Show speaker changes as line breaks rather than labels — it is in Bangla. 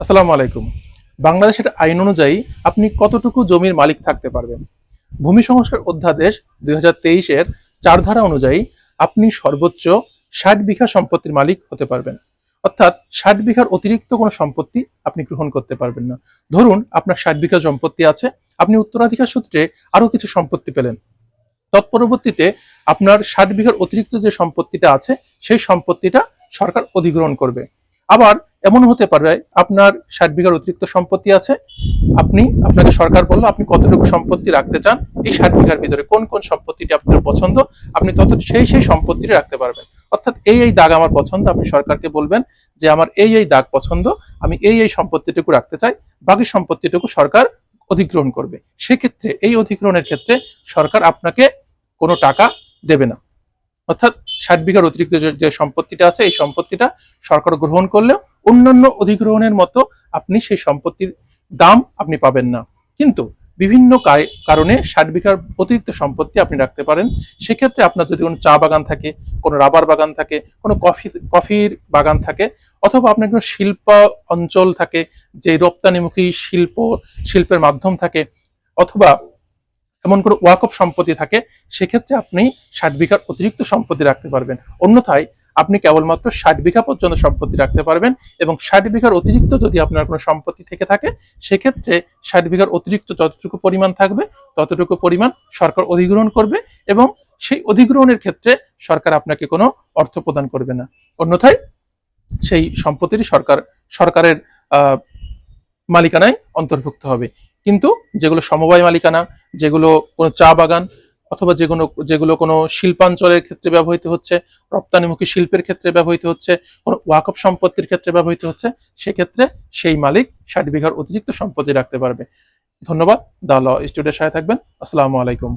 আসসালামু আলাইকুম। বাংলাদেশের আইন অনুযায়ী আপনি কতটুকু জমির মালিক থাকতে পারবেন? ভূমি সংস্কার অধ্যাদেশ 2023-এর 4 ধারা অনুযায়ী আপনি সর্বোচ্চ 60 বিঘা সম্পত্তির মালিক হতে পারবেন। অর্থাৎ 60 বিঘার অতিরিক্ত কোনো সম্পত্তি আপনি গ্রহণ করতে পারবেন না। ধরুন আপনার 60 বিঘা সম্পত্তি আছে, আপনি উত্তরাধিকার সূত্রে আরো কিছু সম্পত্তি পেলেন। তৎপরবর্তীতে আপনার 60 বিঘার অতিরিক্ত যে সম্পত্তিটা আছে সেই সম্পত্তিটা সরকার অধিগ্রহণ করবে। আবার এমন হতে পারে আপনার 60 বিঘার অতিরিক্ত সম্পত্তি আছে, আপনাকে সরকার বলল আপনি কতটুকু সম্পত্তি রাখতে চান, এই 60 বিঘার ভিতরে কোন কোন সম্পত্তিটি আপনার পছন্দ আপনি সেই সম্পত্তিটি রাখতে পারবেন। অর্থাৎ এই দাগ আমার পছন্দ, আপনি সরকারকে বলবেন যে আমার এই দাগ পছন্দ, আমি এই সম্পত্তিটুকু রাখতে চাই, বাকি সম্পত্তিটুকু সরকার অধিগ্রহণ করবে। সেক্ষেত্রে এই অধিগ্রহণের ক্ষেত্রে সরকার আপনাকে কোনো টাকা দেবে না। অর্থাৎ 60 বিঘার অতিরিক্ত যে সম্পত্তিটা আছে এই সম্পত্তিটা সরকার গ্রহণ করলেও অন্যান্য অধিগ্রহণের মতো আপনি সেই সম্পত্তির দাম আপনি পাবেন না। কিন্তু বিভিন্ন কারণে 60 বিঘার অতিরিক্ত সম্পত্তি আপনি রাখতে পারেন। সেক্ষেত্রে আপনার যদি কোনো চা বাগান থাকে, কোনো রাবার বাগান থাকে, কোনো কফির বাগান থাকে, অথবা আপনার কোনো শিল্প অঞ্চল থাকে, যে রপ্তানিমুখী শিল্পের মাধ্যম থাকে, অথবা এমন কোনো ওয়াকফ সম্পত্তি থাকে, সেক্ষেত্রে আপনি 60 বিঘার অতিরিক্ত সম্পত্তি রাখতে পারবেন। অন্যথায় আপনি কেবলমাত্র 60 বিঘা পর্যন্ত সম্পত্তি রাখতে পারবেন, এবং 60 বিঘার অতিরিক্ত যদি আপনার কোনো সম্পত্তি থেকে থাকে সেক্ষেত্রে 60 বিঘার অতিরিক্ত যতটুকু পরিমাণ থাকবে ততটুকু পরিমাণ সরকার অধিগ্রহণ করবে, এবং সেই অধিগ্রহণের ক্ষেত্রে সরকার আপনাকে কোনো অর্থ প্রদান করবে না। অন্যথায় সেই সম্পত্তিটি সরকারের মালিকানায় অন্তর্ভুক্ত হবে। কিন্তু যেগুলো সমবায় মালিকানা, যেগুলো কোনো চা বাগান, অথবা যেগুলো কোনো শিল্পাঞ্চলের ক্ষেত্রে ব্যবহৃত হচ্ছে, রপ্তানিমুখী শিল্পের ক্ষেত্রে ব্যবহৃত হচ্ছে, কোনো ওয়াকফ সম্পত্তির ক্ষেত্রে ব্যবহৃত হচ্ছে, সেক্ষেত্রে সেই মালিক 60 বিঘার অতিরিক্ত সম্পত্তি রাখতে পারবে। ধন্যবাদ। দ্য ল স্টুডিওর সাথে থাকবেন। আসসালামু আলাইকুম।